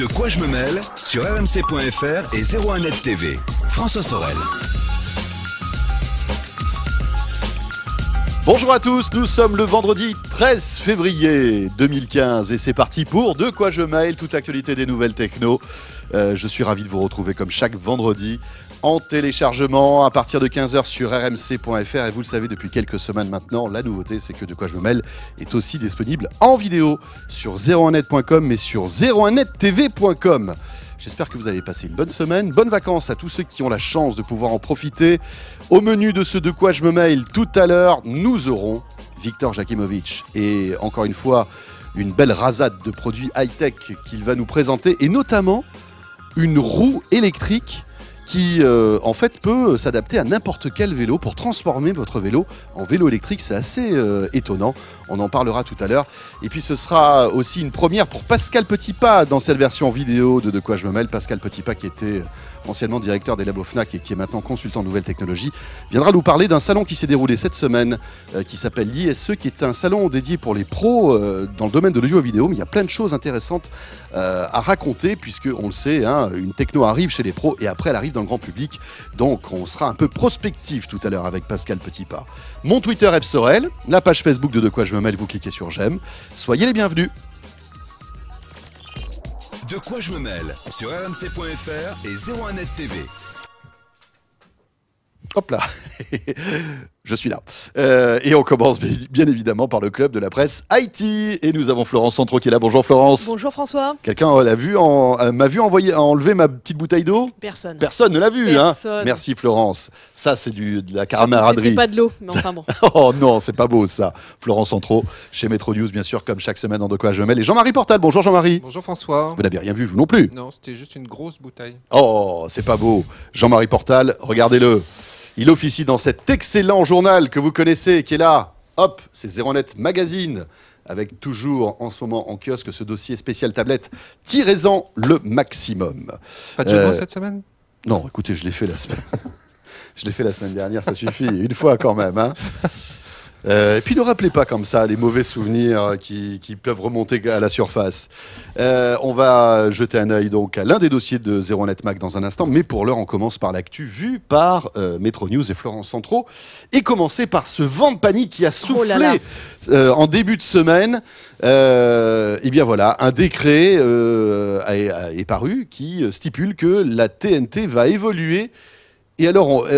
De quoi je me mêle sur rmc.fr et 01net TV. François Sorel. Bonjour à tous, nous sommes le vendredi 13 février 2015 et c'est parti pour De quoi je mêle, toute l'actualité des nouvelles techno. Je suis ravi de vous retrouver comme chaque vendredi en téléchargement à partir de 15h sur rmc.fr et vous le savez depuis quelques semaines maintenant, la nouveauté c'est que De quoi je me mêle est aussi disponible en vidéo sur 01net.com et sur 01nettv.com. J'espère que vous avez passé une bonne semaine, bonnes vacances à tous ceux qui ont la chance de pouvoir en profiter. Au menu de ce De quoi je me mêle tout à l'heure, nous aurons Victor Jakimovic et encore une fois une belle rasade de produits high-tech qu'il va nous présenter et notamment une roue électrique qui en fait peut s'adapter à n'importe quel vélo pour transformer votre vélo en vélo électrique. C'est assez étonnant, on en parlera tout à l'heure. Et puis ce sera aussi une première pour Pascal Petitpas dans cette version vidéo de quoi je me mêle. Pascal Petitpas qui était anciennement directeur des labos Fnac et qui est maintenant consultant en nouvelles technologies, viendra nous parler d'un salon qui s'est déroulé cette semaine qui s'appelle l'ISE, qui est un salon dédié pour les pros dans le domaine de l'audio et vidéo, mais il y a plein de choses intéressantes à raconter puisque on le sait, hein, une techno arrive chez les pros et après elle arrive dans le grand public, donc on sera un peu prospectif tout à l'heure avec Pascal Petitpas. Mon Twitter F Sorel, la page Facebook de quoi je me mêle, vous cliquez sur j'aime, soyez les bienvenus. De quoi je me mêle sur rmc.fr et 01net TV. Hop là, je suis là. Et on commence bien évidemment par le club de la presse IT. Et nous avons Florence Centro qui est là. Bonjour Florence. Bonjour François. Quelqu'un m'a vu enlever ma petite bouteille d'eau ? Personne. Personne ne l'a vu. Personne. Hein. Merci Florence. Ça c'est de la camaraderie. C'était pas de l'eau, mais enfin bon. Oh non, c'est pas beau ça. Florence Centro, chez Metro News bien sûr, comme chaque semaine dans De quoi je me mêle. Et Jean-Marie Portal. Bonjour Jean-Marie. Bonjour François. Vous n'avez rien vu vous non plus ? Non, c'était juste une grosse bouteille. Oh, c'est pas beau. Jean-Marie Portal, regardez-le. Il officie dans cet excellent journal que vous connaissez, qui est là. Hop, c'est 01net Magazine, avec toujours en ce moment en kiosque ce dossier spécial tablette. Tirez-en le maximum. Pas de jeu de mots cette semaine ? Non, écoutez, je l'ai fait la semaine. Je l'ai fait la semaine dernière, ça suffit. Une fois quand même. Hein. Et puis ne rappelez pas comme ça les mauvais souvenirs qui peuvent remonter à la surface. On va jeter un œil donc à l'un des dossiers de 01net Mag dans un instant, mais pour l'heure on commence par l'actu vue par Metro News et Florence Centro, et commencer par ce vent de panique qui a soufflé en début de semaine. Et bien voilà, un décret est paru qui stipule que la TNT va évoluer. Et alors,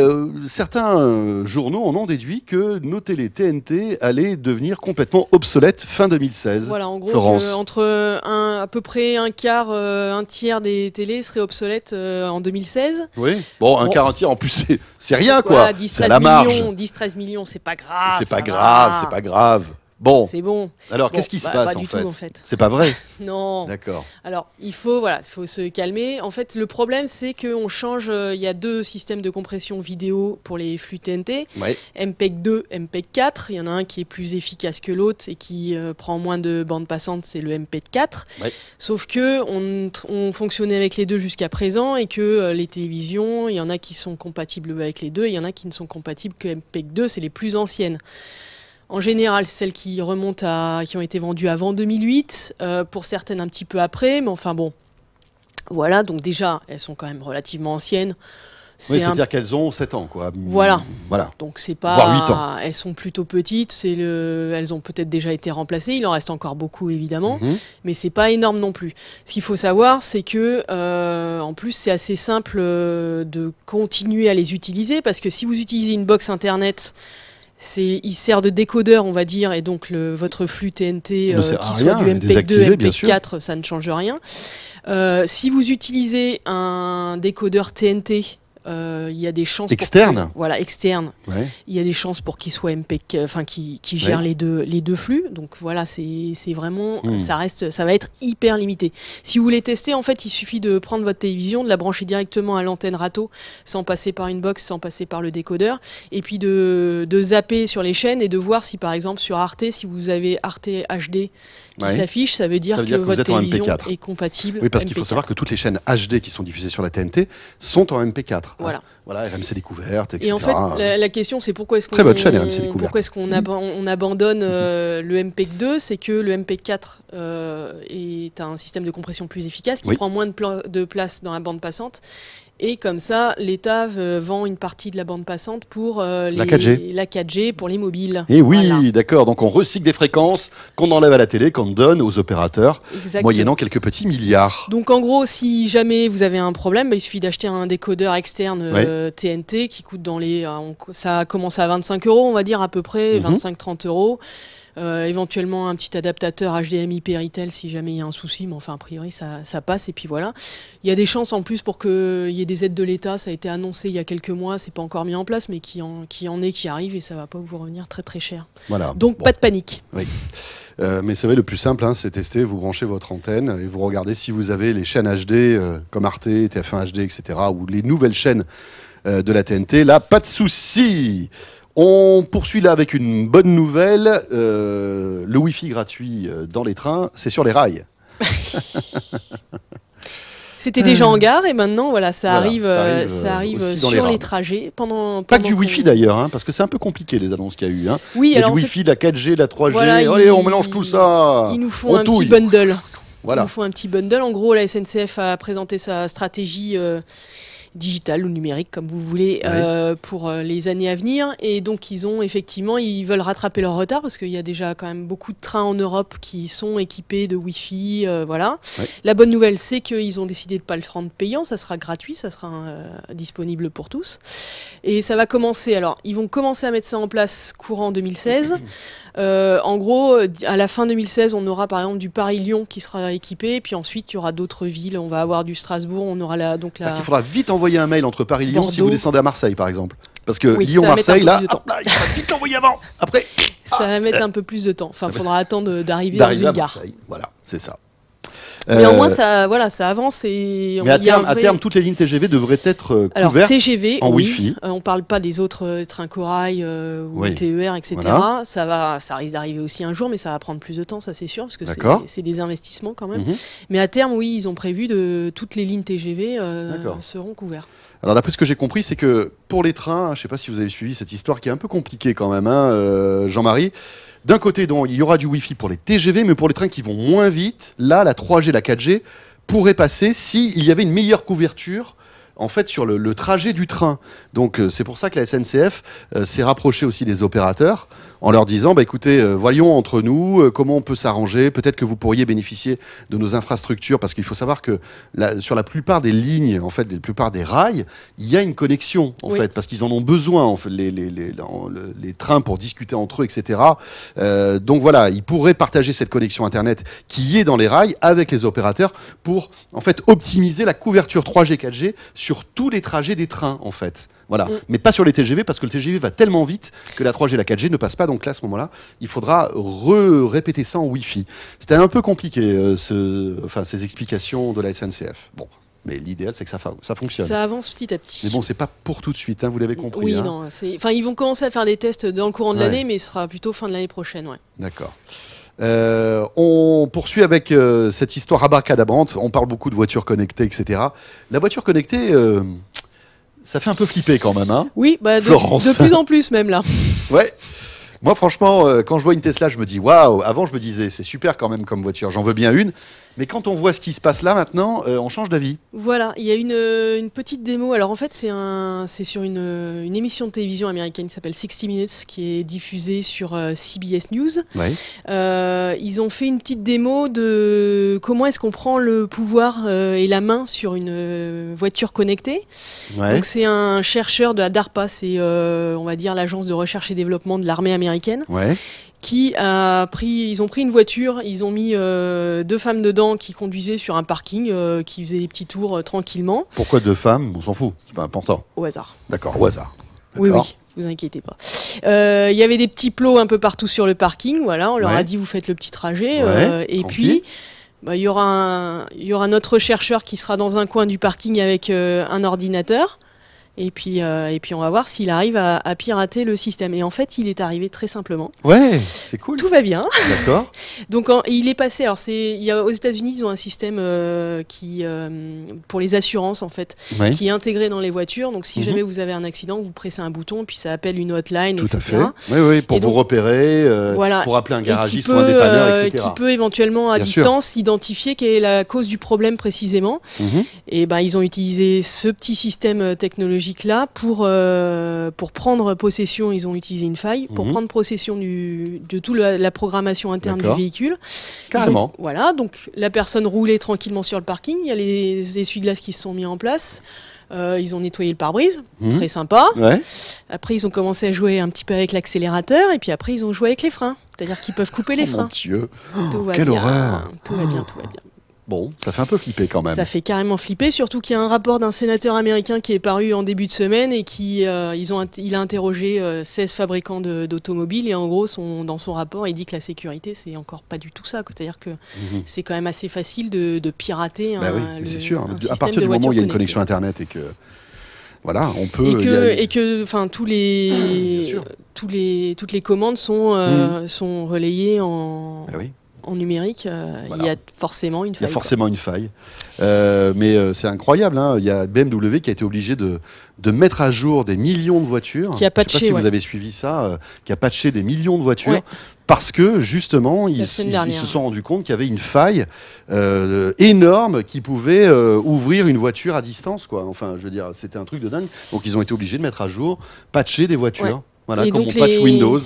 certains journaux en ont déduit que nos télés TNT allaient devenir complètement obsolètes fin 2016. Voilà, en gros, entre à peu près un quart, un tiers des télés seraient obsolètes en 2016. Oui, bon, un quart, un tiers, en plus, c'est rien, quoi. Voilà, c'est à la marge. 10-13 millions, c'est pas grave. C'est pas grave, c'est pas grave. Bon. C'est bon. Alors, qu'est-ce qui se passe pas du tout, en fait. C'est pas vrai. Non. D'accord. Alors, il faut se calmer. En fait, le problème, c'est qu'on change. Il y a deux systèmes de compression vidéo pour les flux TNT. Ouais. MPEG 2, MPEG 4. Il y en a un qui est plus efficace que l'autre et qui prend moins de bandes passantes, c'est le MPEG 4. Ouais. Sauf que on fonctionnait avec les deux jusqu'à présent et que les télévisions, il y en a qui sont compatibles avec les deux et il y en a qui ne sont compatibles que MPEG 2, c'est les plus anciennes. En général, celles qui ont été vendues avant 2008, pour certaines un petit peu après, mais enfin bon. Voilà, donc déjà, elles sont quand même relativement anciennes. Oui, c'est-à-dire qu'elles ont 7 ans, quoi. Voilà. Donc c'est pas... Voire 8 ans. Elles sont plutôt petites, elles ont peut-être déjà été remplacées, il en reste encore beaucoup évidemment, mais c'est pas énorme non plus. Ce qu'il faut savoir, c'est que, en plus, c'est assez simple de continuer à les utiliser, parce que si vous utilisez une box internet... il sert de décodeur, on va dire, et donc votre flux TNT, qui soit du MPEG 2, MPEG 4, ça ne change rien. Si vous utilisez un décodeur TNT, il y a des chances externe. Externe. Ouais. Il y a des chances pour qu'il soit MPEG, qui gère les deux flux. Donc voilà, c'est vraiment, ça va être hyper limité. Si vous voulez tester, en fait, il suffit de prendre votre télévision, de la brancher directement à l'antenne râteau, sans passer par une box, sans passer par le décodeur, et puis de zapper sur les chaînes et de voir si, par exemple, sur Arte, si vous avez Arte HD qui s'affiche, ça veut dire que votre télévision est compatible. Oui, parce qu'il faut savoir que toutes les chaînes HD qui sont diffusées sur la TNT sont en MP4. Voilà. Voilà, RMC Découverte, etc. Et en fait, la question, c'est pourquoi est-ce qu'on Très bonne chaîne, RMC Découverte. pourquoi est-ce qu'on on abandonne le MPEG 2? C'est que le MPEG 4 est un système de compression plus efficace qui prend moins de place dans la bande passante. Et comme ça, l'État vend une partie de la bande passante pour la 4G pour les mobiles. Et oui, d'accord. Donc on recycle des fréquences qu'on enlève à la télé, qu'on donne aux opérateurs, moyennant quelques petits milliards. Donc en gros, si jamais vous avez un problème, il suffit d'acheter un décodeur externe TNT qui coûte ça commence à 25 €, on va dire à peu près, 25-30 €. Éventuellement un petit adaptateur HDMI Péritel si jamais il y a un souci, mais enfin a priori ça passe et puis voilà. Il y a des chances en plus pour qu'il y ait des aides de l'État, ça a été annoncé il y a quelques mois, c'est pas encore mis en place, mais qui arrive et ça va pas vous revenir très très cher. Voilà. Donc pas de panique. Oui. Mais c'est vrai, le plus simple, c'est tester, vous branchez votre antenne et vous regardez si vous avez les chaînes HD comme Arte, TF1 HD, etc. ou les nouvelles chaînes de la TNT. Là, pas de souci. On poursuit là avec une bonne nouvelle. Le Wi-Fi gratuit dans les trains, c'est sur les rails. C'était déjà en gare et maintenant voilà, ça arrive sur les trajets. Pas que du Wi-Fi d'ailleurs, parce que c'est un peu compliqué les annonces qu'il y a eu. Oui, il y a du Wi-Fi, de la 4G, de la 3G. Voilà, allez, on mélange tout ça. Il nous faut un petit bundle. Voilà. Il nous faut un petit bundle. En gros, la SNCF a présenté sa stratégie digital ou numérique comme vous voulez pour les années à venir, et donc ils veulent rattraper leur retard parce qu'il y a déjà quand même beaucoup de trains en Europe qui sont équipés de Wi-Fi, voilà. La bonne nouvelle, c'est qu'ils ont décidé de pas le rendre payant, ça sera gratuit, ça sera disponible pour tous, et ça va commencer, alors ils vont commencer à mettre ça en place courant 2016. En gros, à la fin 2016, on aura par exemple du Paris-Lyon qui sera équipé, et puis ensuite il y aura d'autres villes, on va avoir du Strasbourg, on aura il faudra vite envoyer un mail entre Paris et Lyon si vous descendez à Marseille par exemple. Parce que oui, Lyon-Marseille, là, il va vite l'envoyer avant. Après, ça va mettre un peu plus de temps. Enfin, il faudra attendre d'arriver dans une gare. Voilà, c'est ça. Néanmoins, ça avance. Et mais à terme, toutes les lignes TGV devraient être couvertes TGV, en Wi-Fi. On ne parle pas des autres trains corail ou TER, etc. Voilà. Ça risque d'arriver aussi un jour, mais ça va prendre plus de temps, ça c'est sûr, parce que c'est des investissements quand même. Mais à terme, oui, ils ont prévu de toutes les lignes TGV seront couvertes. Alors d'après ce que j'ai compris, c'est que pour les trains, je ne sais pas si vous avez suivi cette histoire qui est un peu compliquée quand même, Jean-Marie. D'un côté, donc, il y aura du Wi-Fi pour les TGV, mais pour les trains qui vont moins vite, là, la 3G, la 4G pourraient passer s'il y avait une meilleure couverture en fait sur le trajet du train. Donc c'est pour ça que la SNCF s'est rapprochée aussi des opérateurs en leur disant écoutez, voyons entre nous comment on peut s'arranger, peut-être que vous pourriez bénéficier de nos infrastructures, parce qu'il faut savoir que sur la plupart des lignes, en fait, la plupart des rails, il y a une connexion en fait, parce qu'ils en ont besoin en fait, les trains pour discuter entre eux, etc. Donc voilà, ils pourraient partager cette connexion internet qui est dans les rails avec les opérateurs pour en fait optimiser la couverture 3G 4G sur tous les trajets des trains, en fait. Voilà. Mais pas sur les TGV, parce que le TGV va tellement vite que la 3G et la 4G ne passent pas. Donc là, à ce moment-là, il faudra répéter ça en Wi-Fi. C'était un peu compliqué, ces explications de la SNCF. Bon. Mais l'idéal, c'est que ça fonctionne. Ça avance petit à petit. Mais bon, c'est pas pour tout de suite, vous l'avez compris. Oui, non. Ils vont commencer à faire des tests dans le courant de l'année, mais ce sera plutôt fin de l'année prochaine. Ouais. D'accord. On poursuit avec cette histoire abracadabrante. On parle beaucoup de voitures connectées, etc. La voiture connectée, ça fait un peu flipper quand même, Oui, de plus en plus même là. Ouais. Moi, franchement, quand je vois une Tesla, je me dis waouh. Avant, je me disais c'est super quand même comme voiture. J'en veux bien une. Mais quand on voit ce qui se passe là maintenant, on change d'avis. Voilà, il y a une petite démo. Alors en fait, c'est sur une émission de télévision américaine qui s'appelle 60 Minutes, qui est diffusée sur CBS News. Ouais. Ils ont fait une petite démo de comment est-ce qu'on prend le pouvoir et la main sur une voiture connectée. Ouais. Donc c'est un chercheur de la DARPA, c'est on va dire l'agence de recherche et développement de l'armée américaine. Ouais. Ils ont pris une voiture, ils ont mis 2 femmes dedans qui conduisaient sur un parking, qui faisaient des petits tours tranquillement. Pourquoi 2 femmes? On s'en fout, c'est pas important. Au hasard. D'accord, au hasard. Oui, vous inquiétez pas. Il y avait des petits plots un peu partout sur le parking, voilà, on leur a dit vous faites le petit trajet, et puis il y aura notre chercheur qui sera dans un coin du parking avec un ordinateur. Et puis on va voir s'il arrive à pirater le système. Et en fait, il est arrivé très simplement. Ouais, c'est cool. Tout va bien. D'accord. Donc il est passé. Alors aux États-Unis, ils ont un système pour les assurances en fait, Ouais. qui est intégré dans les voitures. Donc si Mhm. jamais vous avez un accident, vous pressez un bouton, puis ça appelle une hotline, Tout etc. à fait. Oui, pour Et vous donc, repérer, voilà. pour appeler un Et qui garagiste peut, ou un dépanneur, etc. qui peut éventuellement à Bien sûr. distance identifier quelle est la cause du problème précisément. Mhm. Et ben ils ont utilisé ce petit système technologique là pour prendre possession. Ils ont utilisé une faille pour Mhm. prendre possession de toute la programmation interne du D'accord. véhicule. Carrément. Voilà, donc la personne roulait tranquillement sur le parking. Il y a les essuie-glaces qui se sont mis en place. Ils ont nettoyé le pare-brise, Mhm. très sympa. Ouais. Après, ils ont commencé à jouer un petit peu avec l'accélérateur. Et puis après, ils ont joué avec les freins. C'est-à-dire qu'ils peuvent couper les Oh mon freins. Dieu. Tout va quelle bien. horreur. Tout va bien, tout va bien. Bon, ça fait un peu flipper quand même. Ça fait carrément flipper, surtout qu'il y a un rapport d'un sénateur américain qui est paru en début de semaine et il a interrogé 16 fabricants d'automobiles et en gros, dans son rapport, il dit que la sécurité, c'est encore pas du tout ça, quoi. C'est-à-dire que Mhm. c'est quand même assez facile de pirater Bah oui, mais c'est sûr. un À système partir de du moment où il y a une voiture connexion connectée. Internet et que... Voilà, on peut... Et il y a- que, enfin, Bien sûr. toutes les commandes sont relayées Bah oui. en numérique. Voilà. Il y a forcément une Il y faille. a forcément une faille. Mais c'est incroyable. Hein. Il y a BMW qui a été obligé de mettre à jour des millions de voitures. Qui a Je sais pas patché, si ouais. vous avez suivi ça, qui a patché des millions de voitures. Ouais. Parce que justement, ils semaine se dernière. sont rendus compte qu'il y avait une faille énorme qui pouvait ouvrir une voiture à distance. Quoi. Enfin, je veux dire, c'était un truc de dingue. Donc ils ont été obligés de mettre à jour, patcher des voitures. Ouais. Voilà, Et comme donc on patch les- Windows.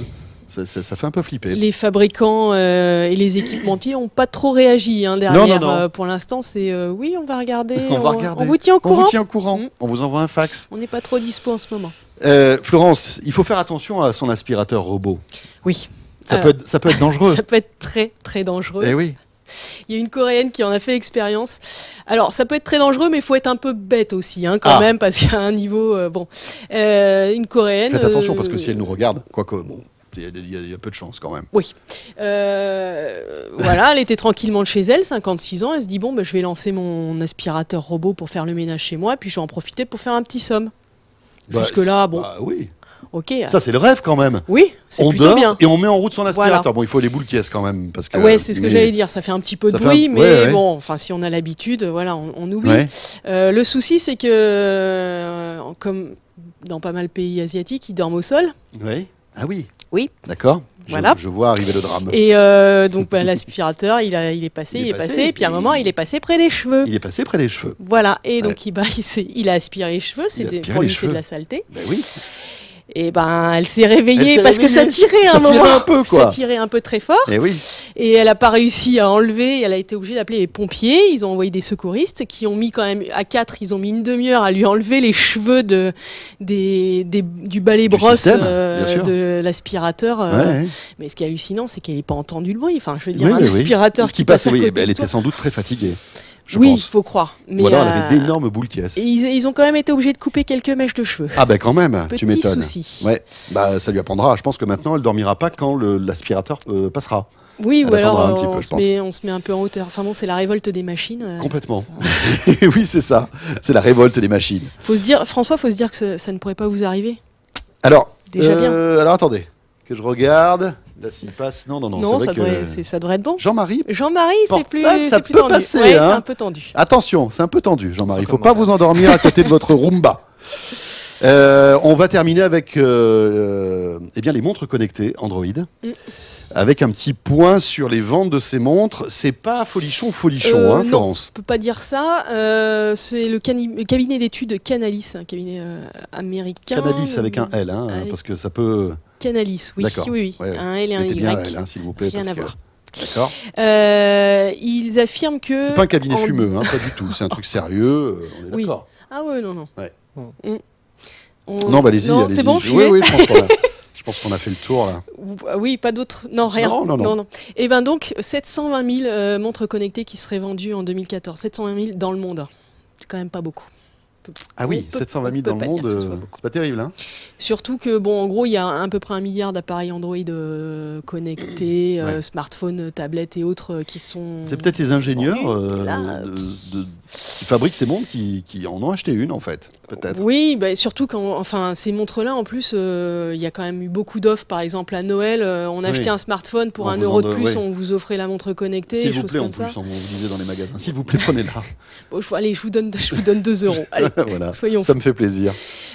Ça fait un peu flipper. Les fabricants et les équipementiers n'ont pas trop réagi derrière. Non. Pour l'instant, c'est oui, on va regarder. On va regarder. On vous tient au On vous courant. tient au courant. Mm. On vous envoie un fax. On n'est pas trop dispo en ce moment. Florence, il faut faire attention à son aspirateur robot. Oui. Ça peut être dangereux. Ça peut être très très dangereux. Eh oui. Il y a une Coréenne qui en a fait l'expérience. Alors, ça peut être très dangereux, mais il faut être un peu bête aussi, quand même, parce qu'il y a un niveau. Une Coréenne. Faites attention parce que si elle nous regarde, quoique bon, il y a peu de chance quand même. Oui. Voilà, elle était tranquillement de chez elle, 56 ans. Elle se dit bon, je vais lancer mon aspirateur robot pour faire le ménage chez moi, puis je vais en profiter pour faire un petit somme. Bah, Jusque-là, bon, Bah oui. ok. Ça c'est le rêve quand même. Oui, c'est On plutôt dort bien. et on met en route son aspirateur. Voilà. Bon, il faut les boules qui quand même parce que. Ouais, c'est ce que mais- j'allais dire. Ça fait un petit peu Ça de fait bruit, un- mais ouais. bon, enfin, si on a l'habitude, voilà, on oublie. Ouais. Le souci, c'est que, comme dans pas mal de pays asiatiques, ils dorment au sol. Ouais. Ah oui. Oui. D'accord. Voilà. Je vois arriver le drame. Et donc, l'aspirateur, il est passé, et puis à un moment, il est passé près des cheveux. Il est passé près des cheveux. Voilà, et donc il a aspiré les cheveux, Il a aspiré pour les lui c'est cheveux. de la saleté. Ben oui. Et elle s'est réveillée Elle s'est parce que ça réveillée. tirait Ça un moment. tirait un peu, quoi. Ça tirait un peu très fort. Eh oui. Et elle n'a pas réussi à enlever, elle a été obligée d'appeler les pompiers. Ils ont envoyé des secouristes qui ont mis quand même, à 4, ils ont mis une demi-heure à lui enlever les cheveux du balai brosse système, bien sûr. de l'aspirateur. Ouais. Mais ce qui est hallucinant, c'est qu'elle n'est pas entendu le bruit. Enfin, je veux dire, Oui, un oui, oui. aspirateur qui passe à Oui, côté ben, elle de était toi. sans doute très fatiguée. Je Oui, il pense. faut croire. Mais Ou alors elle avait d'énormes boules qui et ils ont quand même été obligés de couper quelques mèches de cheveux. Ah ben quand même, tu Petit m'étonnes. souci. Ouais, bah ça lui apprendra. Je pense que maintenant elle dormira pas quand l'aspirateur passera. Oui, Elle ou alors attendra un petit peu, je pense. on se met un peu en hauteur. Enfin bon, c'est la révolte des machines. Complètement. Ça- Oui, c'est ça. C'est la révolte des machines. François, faut se dire que ça ne pourrait pas vous arriver. Alors, Déjà bien. Alors attendez, que je regarde. Là, s'il passe. Non, Non, c'est ça vrai ça devrait être bon. Jean-Marie. Jean-Marie, c'est plus, Portable, ça c'est plus peut tendu. passer, Ouais, hein. c'est un peu tendu. Attention, c'est un peu tendu, Jean-Marie. Il Sans faut pas commentaire. vous endormir à côté de votre Roomba. On va terminer avec les montres connectées Android. Avec un petit point sur les ventes de ces montres. C'est pas folichon, Non, Florence. on peut pas dire ça. C'est le cabinet d'études Canalis, un cabinet américain. Canalis avec un L, Ouais. parce que ça peut. Canalis, oui, D'accord. oui. Ouais, Un L et un Mettez Y. bien un L, s'il vous plaît. Rien parce à que- voir. D'accord. Ils affirment que. C'est pas un cabinet en- fumeux, pas du tout. C'est un truc sérieux. On est Oui. d'accord. Ah ouais, non. Ouais. On- Non, allez-y. Non, allez-y. c'est bon, j'y Oui, vais. oui, je pense qu'on a fait le tour là. Oui, pas d'autres. Non, rien. Non. Et ben donc, 720 000 montres connectées qui seraient vendues en 2014. 720 000 dans le monde. C'est quand même pas beaucoup. Ah oui, on peut- 720 000 on peut dans le pas dire monde, que ce soit beaucoup. c'est pas terrible. Hein. Surtout que, bon, en gros, il y a à peu près 1 milliard d'appareils Android connectés, Ouais. smartphones, tablettes et autres qui sont... C'est peut-être les ingénieurs Là, qui fabriquent ces montres qui en ont acheté une, en fait. Peut-être. Oui, bah, surtout quand, enfin, ces montres-là, en plus, il y a quand même eu beaucoup d'offres. Par exemple, à Noël, on Oui. achetait un smartphone pour On 1 vous euro en de donne, plus, oui. on vous offrait la montre connectée, S'il vous choses plaît, en comme plus, ça. on vous disait dans les magasins. S'il vous plaît, prenez-la. Bon, allez, je vous donne 2 euros. Allez, Voilà, soyons ça me fait plaisir.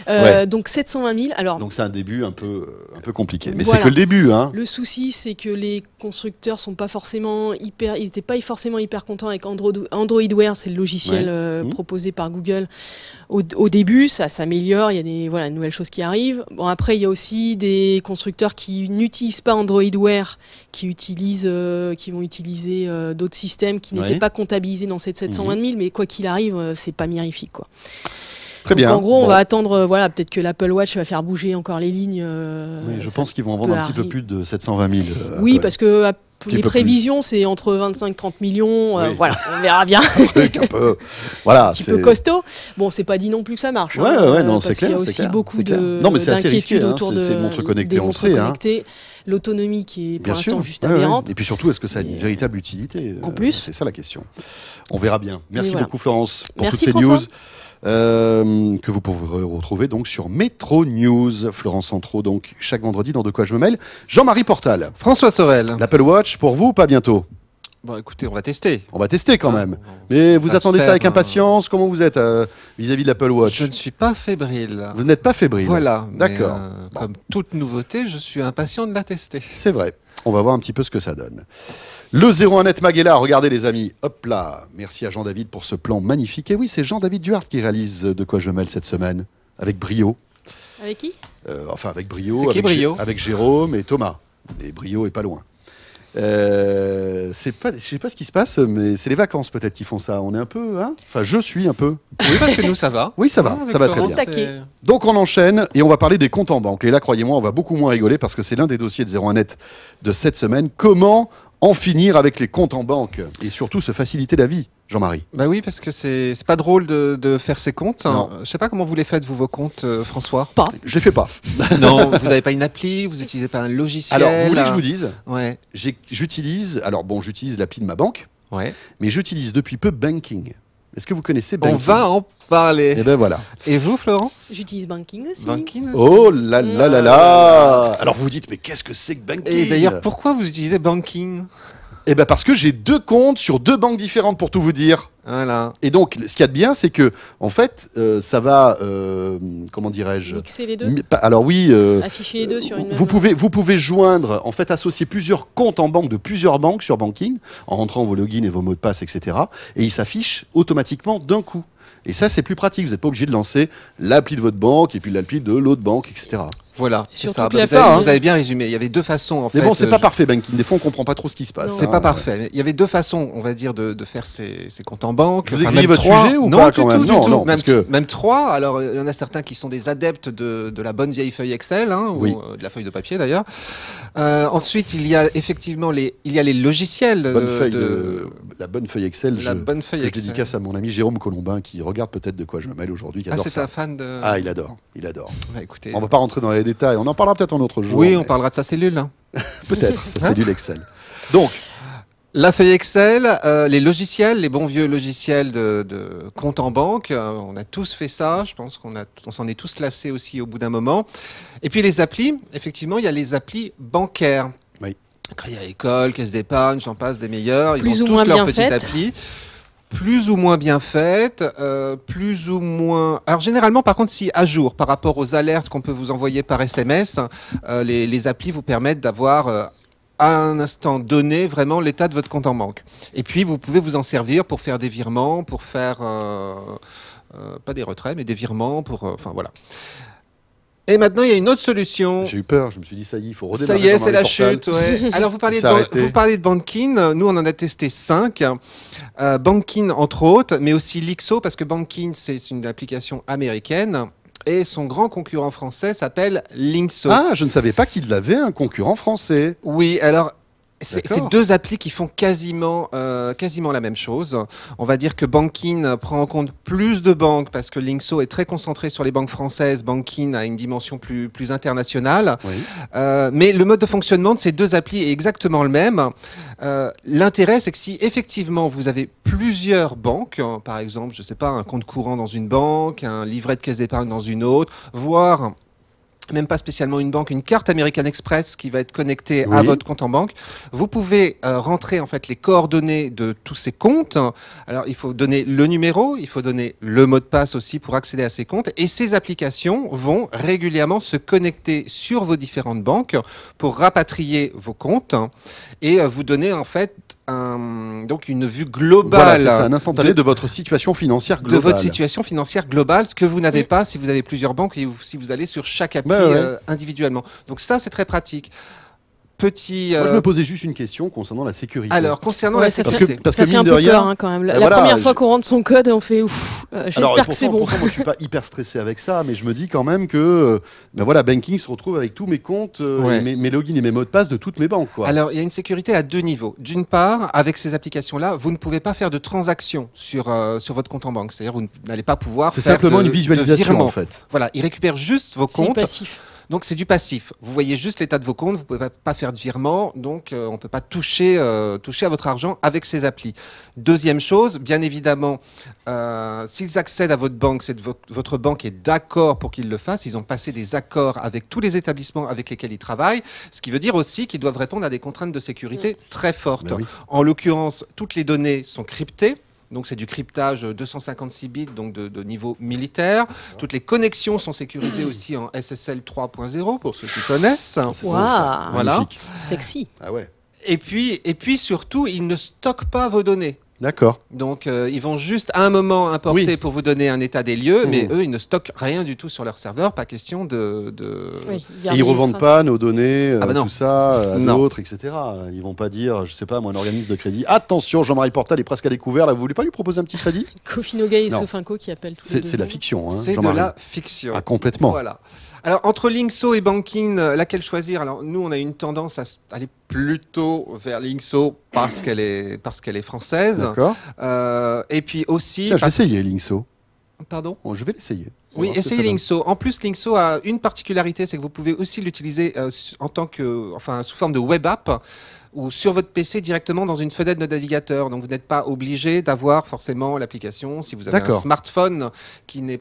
Ouais. Donc 720 000. Alors, Donc c'est un début un peu compliqué. Mais Voilà. c'est que le début. Hein. le souci, c'est que les constructeurs sont pas forcément hyper, ils n'étaient pas forcément hyper contents avec Android Wear, c'est le logiciel proposé par Google. Au début, ça s'améliore, il y a des nouvelles choses qui arrivent. Bon, après, il y a aussi des constructeurs qui n'utilisent pas Android Wear, qui vont utiliser d'autres systèmes qui n'étaient pas comptabilisés dans cette 720 000, mais quoi qu'il arrive, c'est pas mirifique, quoi. Très Donc, bien. en gros, on Bon. va attendre, peut-être que l'Apple Watch va faire bouger encore les lignes. Oui, je ça pense qu'ils vont en vendre peut un petit peu arriver. plus de 720 000. Oui, parce que Petit les peu prévisions, c'est entre 25-30 millions. Oui. Voilà, on verra bien. Truc un peu. Voilà. Un petit peu costaud. Bon, c'est pas dit non plus que ça marche. Ouais, non, c'est parce qu'il y clair. a c'est aussi clair, beaucoup c'est clair. de Non, mais c'est assez risqué. d'inquiétudes Hein. autour de Ces montres connectées, des on le montres sait. Hein. connectées. L'autonomie qui est pour Bien l'instant sûr. juste Ouais, ouais. aberrante. Et puis surtout, est-ce que ça a une Et véritable utilité en plus. C'est ça la question. On verra bien. Merci voilà. beaucoup Florence pour Merci, toutes ces François. news. Que vous pourrez retrouver donc sur Métro News. Florence Centraux, donc chaque vendredi dans De quoi je me mêle. Jean-Marie Portal, François Sorel. l'Apple Watch pour vous ou pas bientôt? Bon, écoutez, on va tester. On va tester quand Ah, même. on Mais vous va se attendez ça faire avec impatience. Comment vous êtes vis-à-vis de l'Apple Watch? Je ne suis pas fébrile. Vous n'êtes pas fébrile. Voilà. mais, D'accord. Bon. Comme toute nouveauté, je suis impatient de la tester. C'est vrai. On va voir un petit peu ce que ça donne. Le 01net Maguela, regardez les amis. Hop là. Merci à Jean-David pour ce plan magnifique. Et oui, c'est Jean-David Duhart qui réalise De quoi je me mêle cette semaine. Avec brio. Avec qui? Enfin, avec brio. C'est qui, avec Brio avec Jérôme et Thomas. Et brio est pas loin. Je sais pas ce qui se passe, mais c'est les vacances peut-être qui font ça. On est un peu, hein. Enfin, je suis un peu. Oui, parce que nous, ça va. Oui, ça va, Avec ça va très Florence, bien. Taquet. Donc on enchaîne et on va parler des comptes en banque. Et là, croyez-moi, on va beaucoup moins rigoler parce que c'est l'un des dossiers de 01net de cette semaine. Comment en finir avec les comptes en banque et surtout se faciliter la vie, Jean-Marie? Bah oui, parce que c'est pas drôle de faire ses comptes. Non. Je sais pas comment vous les faites, vous, vos comptes, François. Je les fais pas. Non, vous n'avez pas une appli, vous utilisez pas un logiciel. Alors, vous voulez que je vous dise? Ouais, J'utilise l'appli de ma banque, ouais. mais j'utilise depuis peu Banking. Est-ce que vous connaissez On Banking? va en parler. Eh ben voilà. Et vous, Florence? J'utilise Banking aussi. Banking aussi. Oh là là là là. Alors vous vous dites, mais qu'est-ce que c'est que Banking? Et d'ailleurs, pourquoi vous utilisez Banking? Eh ben parce que j'ai 2 comptes sur 2 banques différentes pour tout vous dire. Voilà. Et donc, ce qu'il y a de bien, c'est que, en fait, ça va, comment dirais-je? Mixer les deux. Alors oui, Afficher les deux sur une vous même... pouvez joindre, en fait, associer plusieurs comptes en banque de plusieurs banques sur Banking, en rentrant vos logins et vos mots de passe, etc. Et ils s'affichent automatiquement d'un coup. Et ça, c'est plus pratique. Vous n'êtes pas obligé de lancer l'appli de votre banque et puis l'appli de l'autre banque, etc. Voilà, c'est Surtout ça. que Bah, la vous, avez, part, vous avez bien résumé. Il y avait 2 façons, en fait. Mais bon, c'est pas je- parfait, Banking. Des fois, on comprend pas trop ce qui se passe. Non. C'est hein. pas parfait. Il y avait 2 façons, on va dire, de faire ses comptes en banque. Je vous ai Enfin, grillé même votre 3. sujet ou non, pas, du quand tout, même du Non, tout. non, même, parce que- même 3. Alors, il y en a certains qui sont des adeptes de la bonne vieille feuille Excel, hein, Oui. ou de la feuille de papier d'ailleurs. Ensuite, il y a effectivement les logiciels. La bonne feuille Excel. La bonne feuille que je Excel. dédicace à mon ami Jérôme Colombin qui regarde peut-être De quoi je me mêle aujourd'hui, qui Ah, adore c'est ça. un fan de. Ah, il adore, il adore. Bah, écoutez. On va pas rentrer dans les détails, on en parlera peut-être un autre jour. Oui, on mais parlera de sa cellule. Hein. peut-être, sa cellule Excel. Donc, La feuille Excel, les logiciels, les bons vieux logiciels de compte en banque, on a tous fait ça, je pense on s'en est tous lassés aussi au bout d'un moment. Et puis les applis, effectivement, il y a les applis bancaires. Oui. Crédit Agricole, Caisse d'épargne, j'en passe des meilleurs, ils Plus ont ou tous moins leur bien petite faites. appli. Plus ou moins bien faites, plus ou moins... Alors généralement, par contre, si à jour, par rapport aux alertes qu'on peut vous envoyer par SMS, les applis vous permettent d'avoir... à un instant donné, vraiment l'état de votre compte en banque. Et puis, vous pouvez vous en servir pour faire des virements, pour faire, pas des retraits, mais des virements, pour, enfin voilà. Et maintenant, il y a une autre solution. j'ai eu peur, je me suis dit, ça y est, il faut redémarrer. Ça y est, c'est la Jean-Marie Portal. chute. Ouais. Alors, vous parlez, Il s'est arrêté. vous parlez de Banking. Nous, on en a testé 5. Banking, entre autres, mais aussi Lixo, parce que Banking, c'est une application américaine. Et son grand concurrent français s'appelle Linkso. Ah, je ne savais pas qu'il avait un concurrent français. Oui, alors C'est D'accord. deux applis qui font quasiment la même chose. On va dire que Bankin prend en compte plus de banques parce que Linkso est très concentré sur les banques françaises. Bankin a une dimension plus internationale. Oui. Mais le mode de fonctionnement de ces deux applis est exactement le même. L'intérêt, c'est que si effectivement vous avez plusieurs banques, par exemple, je sais pas, un compte courant dans une banque, un livret de caisse d'épargne dans une autre, voire même pas spécialement une banque, une carte American Express qui va être connectée à Oui. votre compte en banque. Vous pouvez rentrer en fait les coordonnées de tous ces comptes. Alors il faut donner le numéro, il faut donner le mot de passe aussi pour accéder à ces comptes. Et ces applications vont régulièrement se connecter sur vos différentes banques pour rapatrier vos comptes et vous donner en fait donc une vue globale. Voilà, c'est un instantané de votre situation financière globale. De votre situation financière globale, ce que vous n'avez pas si vous avez plusieurs banques et si vous allez sur chaque appli individuellement. Donc ça, c'est très pratique. Moi, je me posais juste une question concernant la sécurité. Alors, concernant Ouais, la ça sécurité, parce ça que fait un mine peu de rien, peur quand même. La voilà, première fois qu'on rentre son code, on fait ouf. J'espère que c'est bon. Pourtant, moi, je suis pas hyper stressé avec ça, mais je me dis quand même que Banking se retrouve avec tous mes comptes, Ouais. et mes logins et mes mots de passe de toutes mes banques. Quoi. alors il y a une sécurité à deux niveaux. D'une part, avec ces applications-là, vous ne pouvez pas faire de transactions sur votre compte en banque. C'est-à-dire, vous n'allez pas pouvoir c'est faire simplement de une visualisation virements. en fait. Voilà, ils récupèrent juste vos C'est comptes. passif. Donc c'est du passif. Vous voyez juste l'état de vos comptes, vous pouvez pas faire de virement, donc on peut pas toucher à votre argent avec ces applis. Deuxième chose, bien évidemment, s'ils accèdent à votre banque, c'est que votre banque est d'accord pour qu'ils le fassent. Ils ont passé des accords avec tous les établissements avec lesquels ils travaillent, ce qui veut dire aussi qu'ils doivent répondre à des contraintes de sécurité très fortes. Ben oui. En l'occurrence, toutes les données sont cryptées. Donc c'est du cryptage 256 bits, donc de niveau militaire. Toutes les connexions sont sécurisées aussi en SSL 3.0 pour ceux qui connaissent. C'est beau, ça. Waouh. Voilà. Magnifique. Sexy. Ah ouais. Et puis surtout, ils ne stockent pas vos données. D'accord. Donc ils vont juste à un moment importer Oui. pour vous donner un état des lieux, mais Mmh. eux, ils ne stockent rien du tout sur leur serveur. Pas question de... Oui, Et ils revendent pas nos données, Ah bah non. tout ça, à Non. d'autres, etc. Ils vont pas dire, je sais pas, moi, un organisme de crédit. Attention, Jean-Marie Portal est presque à découvert. Là, vous voulez pas lui proposer un petit crédit? Kofinoga et Non. Sofinco qui appellent tous les deux C'est la jours. fiction, hein, C'est de Jean-Marie. la fiction. Ah, complètement. Voilà. Alors, entre Linkso et Bankin, laquelle choisir? Alors, nous, on a une tendance à aller plutôt vers Linkso parce qu'elle est française. D'accord. Et puis aussi... Tiens, je vais essayer Linkso. Pardon? Bon, je vais l'essayer. On va Oui, voir ce que essayez ça donne. Linkso. En plus, Linkso a une particularité, c'est que vous pouvez aussi l'utiliser en tant que, sous forme de web app ou sur votre PC directement dans une fenêtre de navigateur. Donc, vous n'êtes pas obligé d'avoir forcément l'application. Si vous avez un D'accord. smartphone qui n'a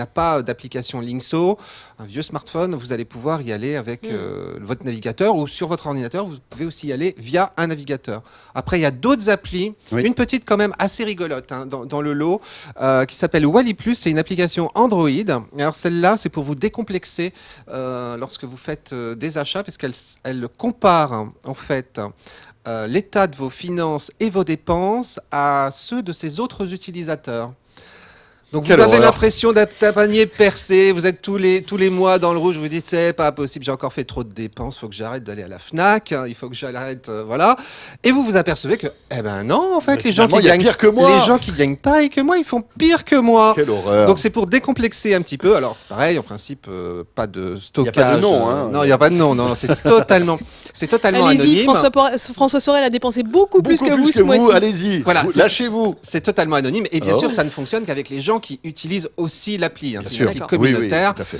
pas d'application Linkso, un vieux smartphone, vous allez pouvoir y aller avec votre navigateur ou sur votre ordinateur. Vous pouvez aussi y aller via un navigateur. Après, il y a d'autres applis. Oui. Une petite quand même assez rigolote dans le lot qui s'appelle Wally+. C'est une application Android. Alors celle-là, c'est pour vous décomplexer lorsque vous faites des achats, parce qu'elle compare en fait l'état de vos finances et vos dépenses à ceux de ses autres utilisateurs. Donc Quelle vous avez horreur. l'impression d'être un panier percé, vous êtes tous les mois dans le rouge, vous vous dites c'est pas possible, j'ai encore fait trop de dépenses, il faut que j'arrête d'aller à la Fnac, il faut que j'arrête, voilà. Et vous vous apercevez que, eh ben non, en fait, Mais les gens finalement, qui il y a gagnent pire que moi. les gens qui gagnent pareil que moi, ils font pire que moi. Quelle horreur. Donc c'est pour décomplexer un petit peu. Alors c'est pareil, en principe, pas de stockage. pas de nom, hein. Non, il n'y a pas de nom. Non, c'est totalement Allez-y, anonyme. François Sorel a dépensé beaucoup plus que vous ce vous, mois-ci. allez-y. Voilà, Vous- c'est- lâchez-vous. C'est totalement anonyme. Et bien Oh. sûr, ça ne fonctionne qu'avec les gens qui utilisent aussi l'appli. Bien C'est sûr. une appli D'accord. Oui, oui, communautaire. tout à fait.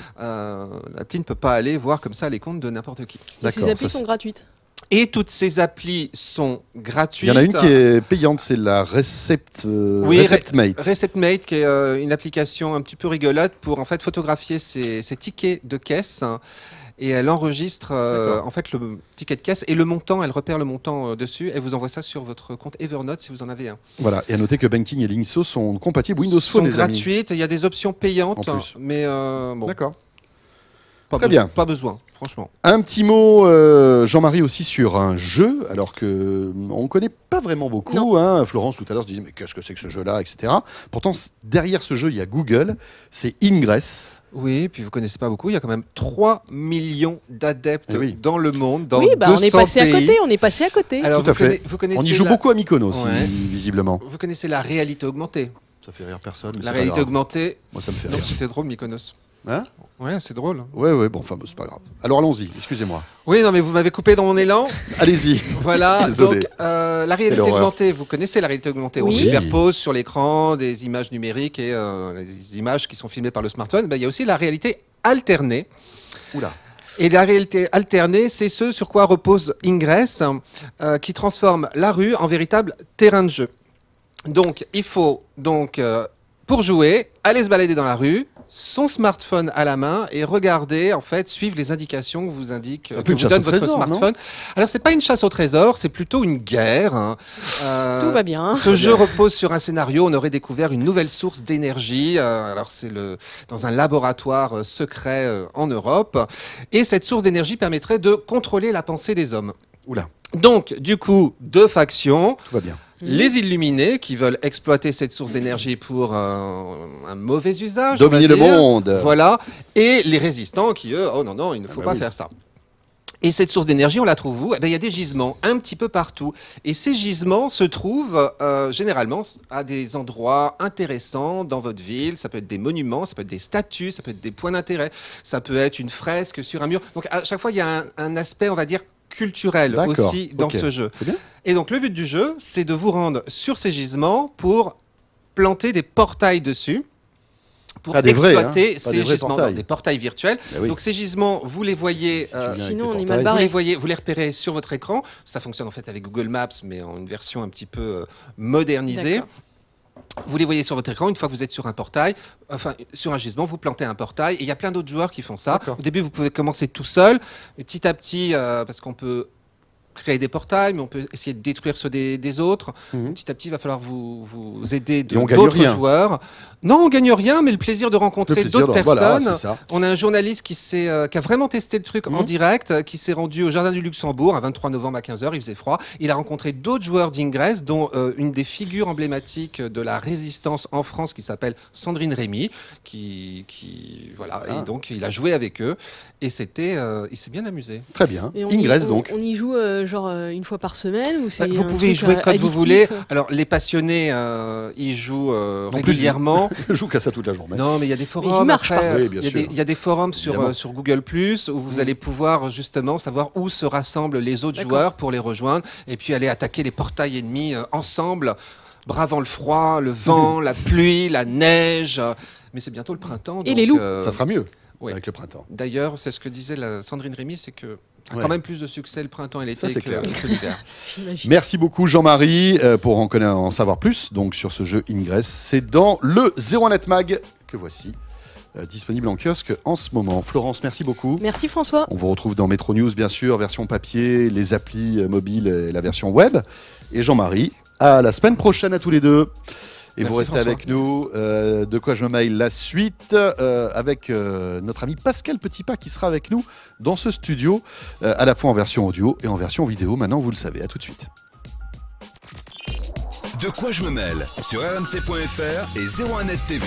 L'appli ne peut pas aller voir comme ça les comptes de n'importe qui. Et ces D'accord, applis ça, sont gratuites. c'est- Et toutes ces applis sont Il gratuites. y en a une qui est payante, c'est la ReceptMate. ReceptMate, qui est une application un petit peu rigolote pour en fait photographier ses tickets de caisse. Et elle enregistre en fait le ticket de caisse et le montant, elle repère le montant dessus et vous envoie ça sur votre compte Evernote si vous en avez un. Voilà. Et à noter que Banking et Linkso sont compatibles Windows sont Phone, les amis. gratuites, il y a des options payantes, En plus. mais bon, D'accord. pas Très bien. Pas besoin, franchement. Un petit mot, Jean-Marie, aussi sur un jeu, alors que on ne connaît pas vraiment beaucoup. Non. Hein. Florence, tout à l'heure, se disait, mais qu'est-ce que c'est que ce jeu-là, etc. Pourtant, derrière ce jeu, il y a Google, c'est Ingress. Oui, puis vous connaissez pas beaucoup, il y a quand même 3 millions d'adeptes Eh oui. dans le monde, dans Oui, bah, 200 on est passé pays. à côté, on est passé à côté. Alors, Tout à fait. vous connaissez On y joue beaucoup à Mykonos, Ouais. visiblement. Vous connaissez la réalité augmentée. Ça fait rire personne. Mais La c'est pas réalité grave. augmentée, Moi, ça me fait donc rire. c'était drôle Mykonos. Hein? Ouais, c'est drôle. Ouais, bon, enfin, c'est pas grave. Alors allons-y, excusez-moi. Oui, non, mais vous m'avez coupé dans mon élan. Allez-y. Voilà, Désolé. donc la réalité Quelle horreur. augmentée, vous connaissez la réalité augmentée, Oui. on superpose sur l'écran des images numériques et des images qui sont filmées par le smartphone. Ben, il y a aussi la réalité alternée. Oula. Et la réalité alternée, c'est ce sur quoi repose Ingress, qui transforme la rue en véritable terrain de jeu. Donc, il faut pour jouer, aller se balader dans la rue, son smartphone à la main et regarder, en fait, suivre les indications que vous indique, C'est un peu que une vous chasse donne au votre trésor, smartphone. Alors, c'est pas une chasse au trésor, c'est plutôt une guerre. Hein. Tout va bien. Ce jeu repose sur un scénario. On aurait découvert une nouvelle source d'énergie. Alors, c'est dans un laboratoire secret en Europe. Et cette source d'énergie permettrait de contrôler la pensée des hommes. Oula, Donc, du coup, deux factions. tout va bien. Les illuminés qui veulent exploiter cette source d'énergie pour un mauvais usage. on va Dominer le dire. monde. Voilà. Et les résistants qui, eux, oh non, il ne faut pas oui. faire ça. Et cette source d'énergie, on la trouve où? Eh ben, il y a des gisements un petit peu partout. Et ces gisements se trouvent généralement à des endroits intéressants dans votre ville. Ça peut être des monuments, ça peut être des statues, ça peut être des points d'intérêt, ça peut être une fresque sur un mur. Donc à chaque fois, il y a un aspect, on va dire, culturel D'accord, aussi dans ok. ce jeu. C'est bien. Et donc le but du jeu, c'est de vous rendre sur ces gisements pour planter des portails dessus, pour Ah, des vrais, exploiter hein, pas ces des vrais gisements, portails. non, des portails virtuels. Bah oui. Donc ces gisements, vous les voyez, Si tu viens avec Sinon, tes on est portails. mal barré. vous les repérez sur votre écran. Ça fonctionne en fait avec Google Maps, mais en une version un petit peu modernisée. D'accord. Vous les voyez sur votre écran, une fois que vous êtes sur un portail, enfin sur un gisement, vous plantez un portail. Et il y a plein d'autres joueurs qui font ça. D'accord. Au début, vous pouvez commencer tout seul. Et petit à petit, parce qu'on peut créer des portails, mais on peut essayer de détruire ceux des autres. Mhm. Petit à petit, il va falloir vous aider Et on gagne d'autres rien. joueurs. Non, on gagne rien, mais le plaisir de rencontrer Le plaisir d'autres de- voilà, personnes. c'est ça. On a un journaliste qui a vraiment testé le truc en Mhm. direct, qui s'est rendu au Jardin du Luxembourg un 23 novembre à 15h, il faisait froid. Il a rencontré d'autres joueurs d'Ingress, dont une des figures emblématiques de la résistance en France qui s'appelle Sandrine Rémy, voilà, Ah. et donc il a joué avec eux et il s'est bien amusé. Très bien. Et Ingress, donc. On y joue une fois par semaine ou c'est Vous un pouvez y truc, jouer quand vous addictif voulez. Alors les passionnés, y jouent plus, régulièrement. Je joue qu'à ça toute la journée. Non, mais il y a des forums. ils marchent, après, par contre. Oui, bien sûr. il y a des forums Évidemment. sur Google où vous allez pouvoir justement savoir où se rassemblent les autres D'accord. joueurs pour les rejoindre et puis aller attaquer les portails ennemis ensemble, bravant le froid, le vent, la pluie, la neige. Mais c'est bientôt le printemps. Et donc, les loups. Ça sera mieux oui. avec le printemps. D'ailleurs, c'est ce que disait Sandrine Rémy, c'est que ça a Ouais. quand même plus de succès le printemps et l'été Ça, c'est que clair. que l'hiver. J'imagine. Merci beaucoup Jean-Marie pour en savoir plus donc sur ce jeu Ingress. C'est dans le 01net Mag que voici disponible en kiosque en ce moment. Florence, merci beaucoup. Merci François. On vous retrouve dans Metro News bien sûr, version papier, les applis mobiles et la version web. Et Jean-Marie, à la semaine prochaine à tous les deux. Et Merci, vous restez François. avec nous. De quoi je me mail la suite avec notre ami Pascal Petitpas qui sera avec nous dans ce studio, à la fois en version audio et en version vidéo. Maintenant, vous le savez. À tout de suite. De quoi je me mêle sur rmc.fr et 01net TV.